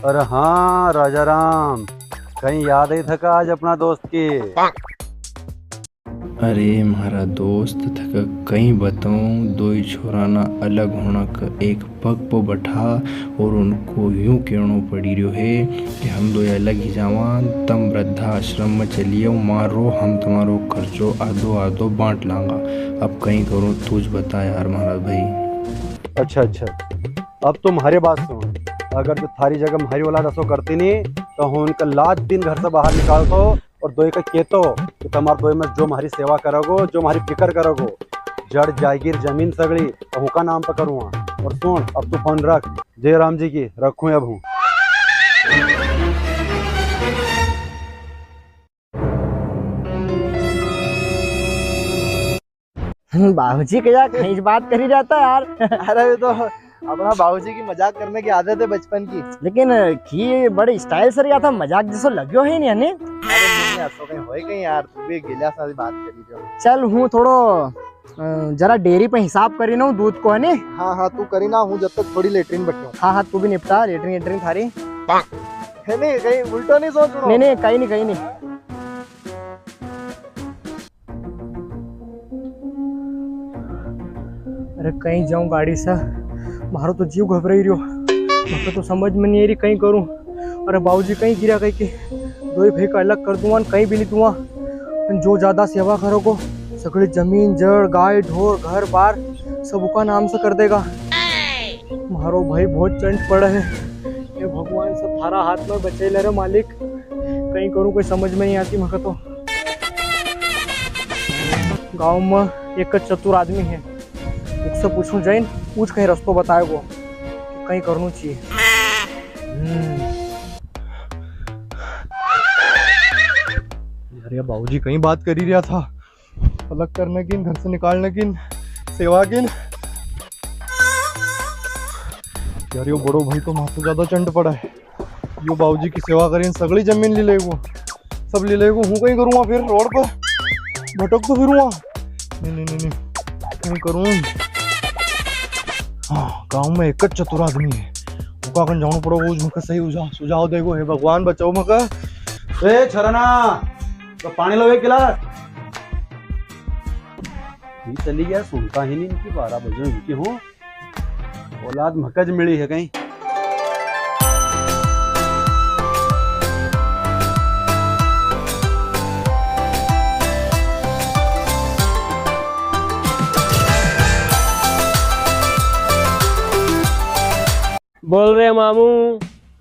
अरे हाँ राजा राम, कहीं याद ही थका आज अपना दोस्त की। अरे हमारा दोस्त थका कहीं बताऊं, दो ही छोराना अलग होना का एक पग पर बैठा और उनको यूं कहना पड़ी रहो है कि हम दो अलग ही जावान, तम वृद्धाश्रम में चलिए मारो, हम तुम्हारो खर्चो आधो आधो बांट लांगा। अब कहीं करूं तुझ बता यार महाराज भाई। अच्छा, अब तुम्हारी बात सुन। अगर जो थारी जगह हमारी औलाद ऐसो करती नहीं तो हम उनका लाज दिन घर से बाहर निकाल दो और दो का कहतो कि तुम्हारे दो में जो हमारी सेवा करोगो, जो हमारी फिक्र करोगो, जड़ जागीर जमीन सगड़ी तो उनका नाम पर करूँगा। और सुन, अब तू फोन रख, जय राम जी की रखूँ अब हूँ। बाबूजी क्या कहीं बात कर ही जाता है यार। अरे तो अपना बाबूजी की मजाक करने की आदत है बचपन की। लेकिन की बड़े स्टाइल से रिया था, मजाक जैसा लग्यो है नहीं हने। अरे ऐसा कहीं होए कहीं यार, तू भी गिला सारी बात करी जो। चल हूँ थोड़ो जरा डेयरी पे हिसाब करी ना दूध को है ने। हाँ तू करी ना, हूँ जब तक थोड़ी लेटरिन बटूं। हाँ तू भी निपटा लेटरिन थारी है नहीं, कहीं उल्टा नहीं सोच रहा। नहीं कहीं नहीं। अरे कहीं जाऊं गाड़ी से, मारो तो जीव घबराई रहो। मुझे तो समझ में नहीं आ रही कहीं करूं। अरे बाबूजी कहीं गिरा कहीं के दो ही भाई का अलग कर दूंगा, कहीं भी नहीं दूंगा। जो ज्यादा सेवा करोगो सगड़ी जमीन जड़ गाय ढोर घर बार सब उसका नाम से कर देगा। मारो भाई बहुत चंट पड़ा है। ये भगवान सब थारा हाथ में बचे ले रहे मालिक, कहीं करूं कोई समझ में नहीं आती। मगर तो गाँव में एक चतुर आदमी है, उससे पूछूं जैन, पूछ कहीं रास्ता बताएगो कहीं करना चाहिए। यार ये बाबूजी कहीं बात कर ही रहा था, अलग करने की, घर से निकालने की, सेवा की। यार यो बड़ो भाई तो माथे ज्यादा चंड पड़ा है। यो बाबूजी की सेवा करें, सगली जमीन ले लेगो, सब ले लेगो। हूँ कहीं करूँगा फिर रोड पर भटक तो फिरूँगा। नहीं कहीं करूँ। हाँ गाँव में एक चतुर आदमी है, उका कन जाना पड़ोगा, मुझे सही सुझाव देगो। हे भगवान बचाओ मका। ए छरना तो पानी लो एक गिलास। ये चली गया, सुनता ही नहीं इनकी। 12 बजे उनकी हूँ, औलाद मकज मिली है कहीं। बोल रहे मामू,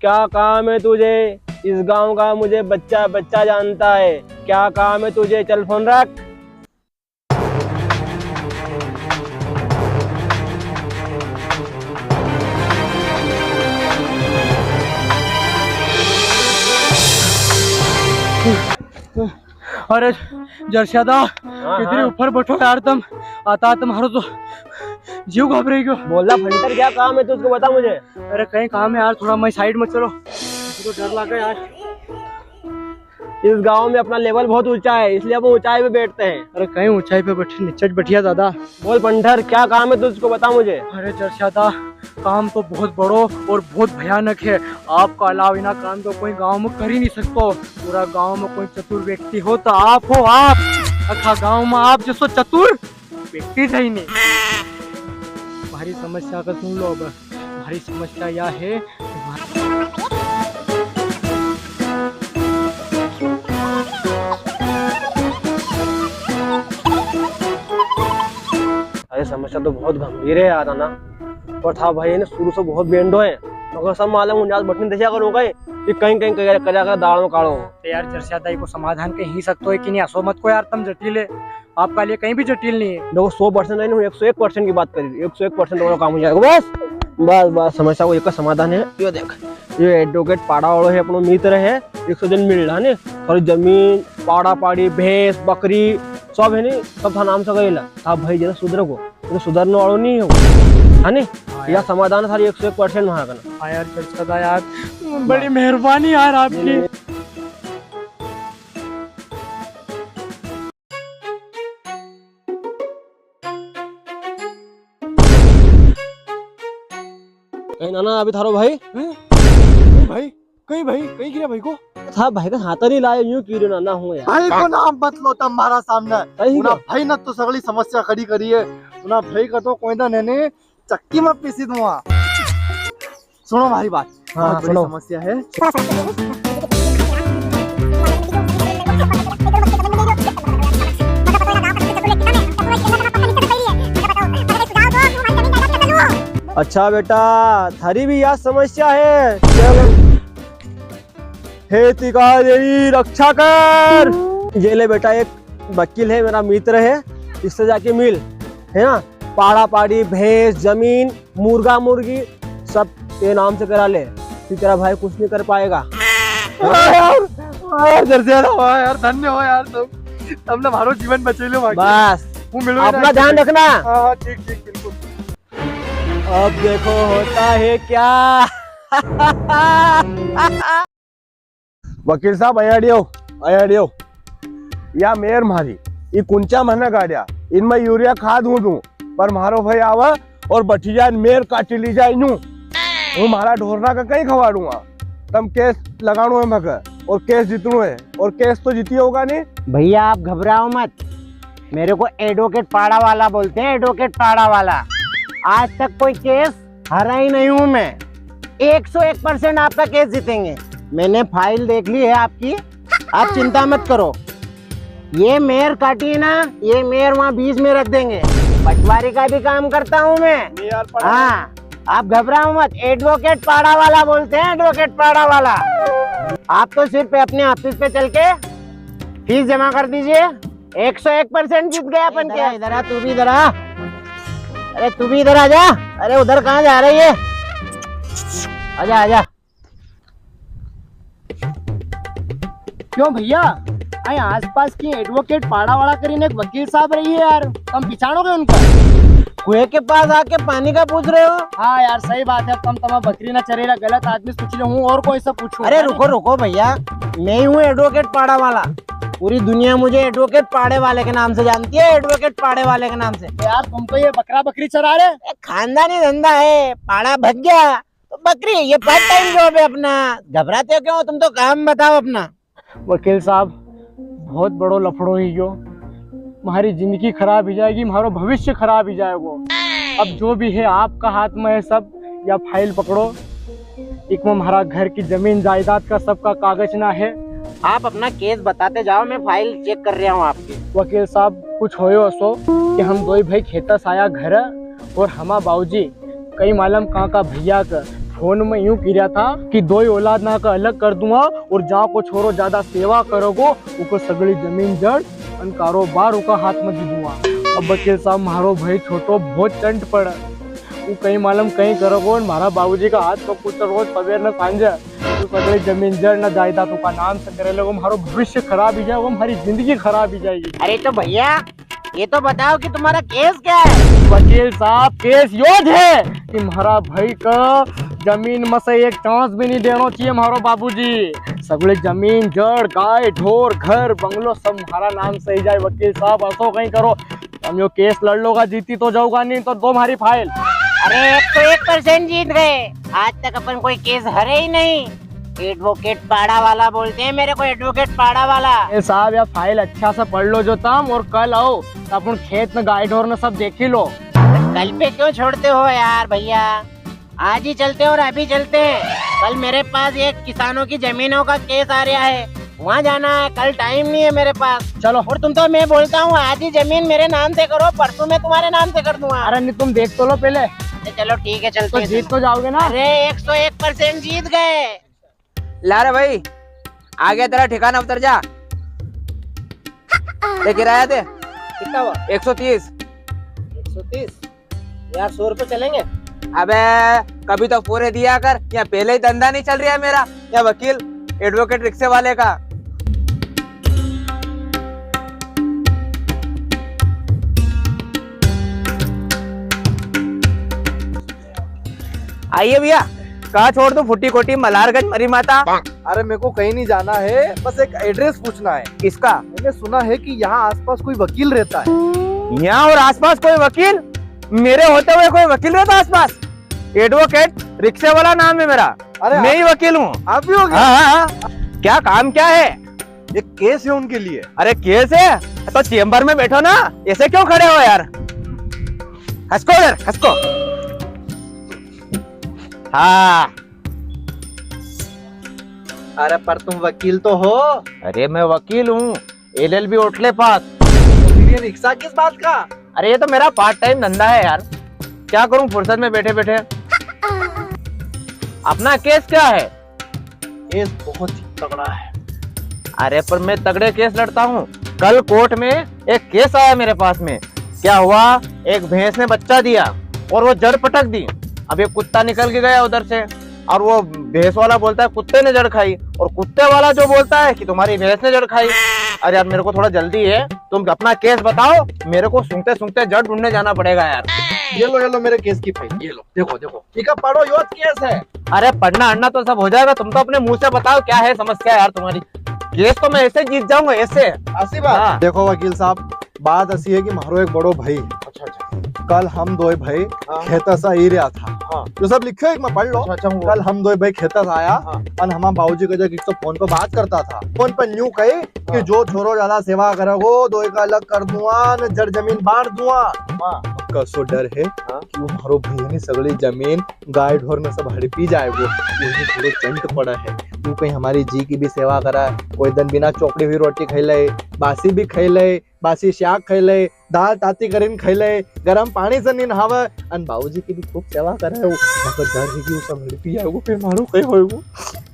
क्या काम है तुझे? इस गांव का मुझे बच्चा बच्चा जानता है। क्या काम है तुझे? चल फोन रख। अरे जरशादा इधर ऊपर बैठो यार, तुम आता तुम्हारा तो जीव घबराई क्यों? बोला भंटर, क्या काम है तुझको बता मुझे। अरे कहीं काम है यार, थोड़ा मैं साइड में चलो, मुझे तो डर लगा यार। इस गांव में अपना लेवल बहुत ऊंचा है, इसलिए हम ऊंचाई पे बैठते हैं। अरे कहीं ऊंचाई पे बैठे नीचे बैठिया दादा। बोल भंटर, क्या काम है तुझको बता मुझे। अरे जरशादा काम तो बहुत बड़ो और बहुत भयानक है। आपका अलावा इना काम तो कोई गांव में कर ही नहीं सकता। पूरा गांव में कोई चतुर व्यक्ति हो तो आप हो। आप अखा गांव में आप जैसो चतुर व्यक्ति थे ही नहीं। भारी समस्या का सुन लो। अब भारी समस्या यह है, अरे समस्या तो बहुत गंभीर है यार ना। और था भाई ने शुरू से बहुत बेंडो है, मगर सब मालूम उन्यास बटन दशा करो गए कि कहीं कहीं दाड़ों काड़ो। तो यार चर्चादाई को समाधान कहीं ही सकते हो कि नहीं? असो मत को यार, तुम जटिल है, आपका लिए कहीं भी जटिल नहीं है। देखो 100% नहीं, 101% की बात करी, 101% वाला काम हो जाएगा। बस समस्या को एक समाधान है। ये देख, ये एडवोकेट पाड़ा वालों है, अपनो मित्र है, 100 जन मिल रहा है। थोड़ी जमीन पाड़ा पाड़ी भैंस बकरी सब है नहीं, सब था नाम से गईला। आप भाई जरा सुधर को सुधरने वालों नहीं है नी। यह समाधान सारी 101% वहाँ करना। हाँ यार चर्चा यार, बड़ी मेहरबानी यार आपकी। कहीं ना अभी थारो भाई भाई कहीं भाई, कहीं गिरा भाई को? था भाई का हाथ नहीं लाया, यूं कीड़े ना हूँ यार। भाई को नाम बत लो तम हमारा सामने। सही उना है। भाई ना तो सगली समस्या खड़ी करी है। उना भाई का तो कोई ना नेने चक्की में पीसी दूंगा। सुनो हमारी बात। हाँ, बहुत बड़ी सुनो। समस्या है। अच्छा बेटा, थारी भी यह समस्या है। चलो हे तिकारी रक्षा कर। ये ले बेटा, एक वकील है मेरा मित्र है, इससे जाके मिल, है ना। पाड़ा पाड़ी, भैंस, जमीन, मुर्गा मुर्गी सब तेरे नाम से करा ले, फिर तेरा भाई कुछ नहीं कर पाएगा। यार जर्सियाना हो यार, धन्य हो यार तुमने हमारो जीवन बचे लो। बस वो मिलो अपना ध्यान रखना। हाँ ठीक ठीक बिल्कुल। अब देखो होता है क्या। वकील साहब अयाडियो या मेर मारी ये कुंचा महीना गाड़िया इनमें यूरिया खाद हूँ दूं पर मारो भाई आवा और बठी जाए मेर काटी ली जाए नू वो मारा ढोरना का कहीं खवाड़ूंगा। तम केस लगाणु है मगर और केस जीतनु है और केस तो जीती होगा नहीं। भैया आप घबराओ मत, मेरे को एडवोकेट पाड़ा वाला बोलते हैं, एडवोकेट पाड़ा वाला। आज तक कोई केस हारा ही नहीं हूँ मैं। 101% आपका केस जीतेंगे। मैंने फाइल देख ली है आपकी, आप चिंता मत करो। ये मेयर काटी है ना, ये मेयर वहाँ बीच में रख देंगे। पटवारी का भी काम करता हूँ मैं। हाँ, आप घबराओ मत, एडवोकेट पाड़ा वाला बोलते हैं, एडवोकेट पाड़ा वाला। आप तो सिर्फ अपने ऑफिस पे चल के फीस जमा कर दीजिए। 101% जीत गए अपन के। इधर आ, तू भी इधर आ। अरे तू भी इधर आ जा। अरे उधर कहाँ जा रही है? आजा आजा। क्यों भैया, आई आसपास की एडवोकेट पाड़ा वाला करीने एक वकील साहब रही है यार, तुम पिछाड़ोगे उनका? कुएं के पास आके पानी का पूछ रहे हो? हाँ यार सही बात है, तुम तमा बकरी ना चरेला, गलत आदमी से पूछ रहे हूँ और कोई से पूछूं? अरे रुको रुको भैया, मैं ही हूँ एडवोकेट पाड़ा वाला। पूरी दुनिया मुझे एडवोकेट पाड़े वाले के नाम से जानती है, एडवोकेट पाड़े वाले के नाम से। यार तुम तो ये बकरा बकरी चरा रहे। ये खानदानी धंधा है, पाड़ा भग गया तो बकरी, ये पार्ट टाइम जॉब है अपना। घबराते हो क्यों? तुम तो काम बताओ अपना। वकील साहब बहुत बड़ो लफड़ो ही यो, हमारी जिंदगी खराब हो जाएगी, हमारा भविष्य खराब हो जाएगा। अब जो भी है आपका हाथ में है सब। या फाइल पकड़ो, एक में हमारा घर की जमीन जायदाद का सबका कागज ना है। आप अपना केस बताते जाओ, मैं फाइल चेक कर रहा हूँ आपकी। वकील साहब कुछ होयो असो कि हम दो भाई खेतस आया घर और हमा बाबूजी कई मालूम कहाँ का भैया का फोन में यूं किया था कि दो ही औलाद ना का अलग कर दूंगा और जहाँ को छोरो ज्यादा सेवा करोगो उको सगड़ी जमीन जड़ और कारोबार उका हाथ में दी दूंगा। अब वकील साहब मारो भाई छोटो बहुत चंट पड़ा, वो कहीं मालूम कहीं करोगो और मारा बाबूजी का हाथ में कुछ रोज सवेर न सांझे तो सगड़ी जमीन जड़ न जायदाद का नाम से करे लोग, हमारो भविष्य खराब ही जाएगा, हमारी जिंदगी खराब ही जाएगी। अरे तो भैया ये तो बताओ कि तुम्हारा केस क्या है? वकील साहब केस योज है कि हमारा भाई का जमीन में से एक चांस भी नहीं देना चाहिए। हमारो बाबूजी सगळे जमीन जड़ गाय ढोर घर बंगलो सब हमारा नाम से ही जाए। वकील साहब असो कहीं करो, हम यो केस लड़ लोगा, जीती तो जाऊंगा, नहीं तो दो हमारी फाइल। अरे 101% जीत गए। आज तक अपन कोई केस हरे ही नहीं। एडवोकेट पाड़ा वाला बोलते हैं मेरे को, एडवोकेट पाड़ा वाला। ये साहब या फाइल अच्छा से पढ़ लो जो तम, और कल आओ तो अपन खेत में गाय ढोर ने सब देख ही लो। कल पे क्यों छोड़ते हो यार भैया? आज ही चलते हैं और अभी चलते हैं। कल मेरे पास एक किसानों की जमीनों का केस आ रहा है, वहाँ जाना है। कल टाइम नहीं है मेरे पास। चलो। और तुम तो, मैं बोलता हूँ आज ही जमीन मेरे नाम से करो, परसों मैं तुम्हारे नाम से कर दूंगा। अरे नहीं तुम देख तो लो पहले। चलो ठीक है, चलते तो हैं। जीत तो जाओगे ना? अरे 101% जीत गए। ला रे भाई, आ गया तेरा ठिकाना, उतर जा। ये किराया दे। कितना हुआ? 130। 130 यार, 100 रुपए चलेंगे? अबे कभी तो पूरे दिया कर, या पहले ही धंधा नहीं चल रहा है मेरा, या वकील एडवोकेट रिक्शे वाले का। आइए भैया, कहाँ छोड़ दूं? फुट्टी कोटी मलारगंज मरी माता। अरे मेरे को कहीं नहीं जाना है, बस एक एड्रेस पूछना है। किसका? मैंने सुना है कि यहाँ आसपास कोई वकील रहता है। यहाँ और आसपास कोई वकील? मेरे होते हुए कोई वकील रहता आसपास? एडवोकेट रिक्शे वाला नाम है मेरा। अरे मैं ही वकील हूँ। आप भी हो गए? हाँ हाँ हाँ। क्या काम क्या है? एक केस है उनके लिए। अरे केस है तो चेम्बर में बैठो ना, ऐसे क्यों खड़े हो यार? हंसको इधर, हंसको। हाँ। अरे पर तुम वकील तो हो। अरे मैं वकील हूँ, LLB ओटले पास। फिर ये रिक्शा किस बात का? अरे ये तो मेरा पार्ट टाइम धंधा है यार, क्या करूँ फुर्सत में बैठे बैठे। अपना केस क्या है? केस बहुत ही तगड़ा है। अरे पर मैं तगड़े केस लड़ता हूँ। कल कोर्ट में एक केस आया मेरे पास में। क्या हुआ, एक भैंस ने बच्चा दिया और वो जड़ पटक दी। अब एक कुत्ता निकल के गया उधर से, और वो भैंस वाला बोलता है कुत्ते ने जड़ खाई, और कुत्ते वाला जो बोलता है कि तुम्हारी भैंस ने जड़ खाई। अरे यार मेरे को थोड़ा जल्दी है, तुम अपना केस बताओ, मेरे को सूंघते सूंघते जड़ ढूंढने जाना पड़ेगा यार। ये लो मेरे केस की फाइल, ये लो, देखो देखो, ठीक है, पढ़ो, यो केस है। अरे पढ़ना अड़ना तो सब हो जाएगा, तुम तो अपने मुंह से बताओ क्या है समस्या यार तुम्हारी। केस तो मैं ऐसे जीत जाऊंगा, ऐसे। ऐसी बात? हाँ। देखो वकील साहब, बात ऐसी है कि मारो एक बड़ो भाई। अच्छा अच्छा। कल हम दो भाई खेता सा ही रहा था। हाँ। जो सब लिखे एक में पढ़ लो। अच्छा, कल हम दो भाई खेता से आया। हाँ। और हमारे बाबूजी का जो तो फोन पे बात करता था, फोन पे न्यू कही कि जो छोरो ज्यादा सेवा करोगो दो का अलग कर दूंगा, न जड़ जमीन बांट दूंगा। कसो डर है कि वो मारो भाई ने सगली जमीन गाय ढोर में सब हड़पी जाएगो। वही थोड़ो चंट पड़ा है, तू कहीं हमारी जी की भी सेवा करा है। कोई दिन बिना चौकड़ी हुई रोटी खाई ले, बासी भी खाई ले, बासी शाक खाई ले, दाल ताती करीन खाई ले, गरम पानी से नहीं नहावे, अन बाबूजी की भी खूब सेवा करे वो। मगर डर है कि वो सब हड़पी जाएगो, फिर मारो कहीं होएगो।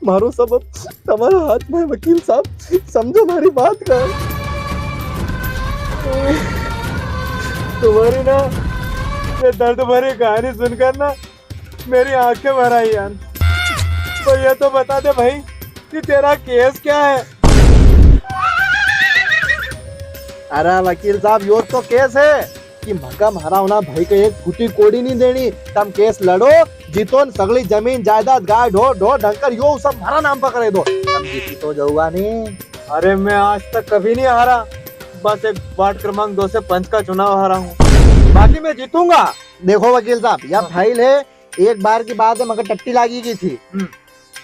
मारो सब अब तुम्हारे हाथ में। वकील साहब समझो हमारी बात का। तुम्हारी ना ये दर्द भरी कहानी सुनकर ना मेरी आंखें भर आई यार। तो ये तो बता दे भाई कि तेरा केस क्या है? अरे वकील साहब यो तो केस है कि मका मारा होना भाई को एक फूटी कोड़ी नहीं देनी। तुम केस लड़ो, जीतो, सगली जमीन जायदाद गाय ढोर ढोर ढंकर यो सब हमारा नाम पकड़े दो, तुम जीती तो जाऊंगा नहीं। अरे मैं आज तक कभी नहीं हारा, बस एक वार्ड क्रमांक 2 से पंच का चुनाव हारा हूँ, बाकी मैं जीतूंगा। देखो वकील साहब, यह फाइल है, एक बार की बात है, मगर टट्टी लागी की थी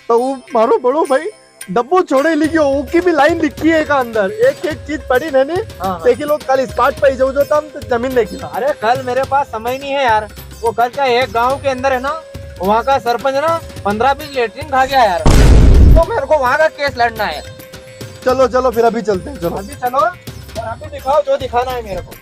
तो वो मारो बड़ो भाई डब्बो छोड़े लिखियो, उनकी भी लाइन लिखी है का अंदर, एक एक चीज पड़ी नहीं। देखी लोग कल स्पॉट पे जाओ जो तम तो जमीन देखी। अरे कल मेरे पास समय नहीं है यार, वो कल का एक गांव के अंदर है ना, वहाँ का सरपंच ना 15-20 लेटरिन खा गया यार, तो मेरे को वहाँ का केस लड़ना है। चलो चलो फिर अभी चलते हैं, चलो अभी चलो और अभी दिखाओ जो दिखाना है मेरे को।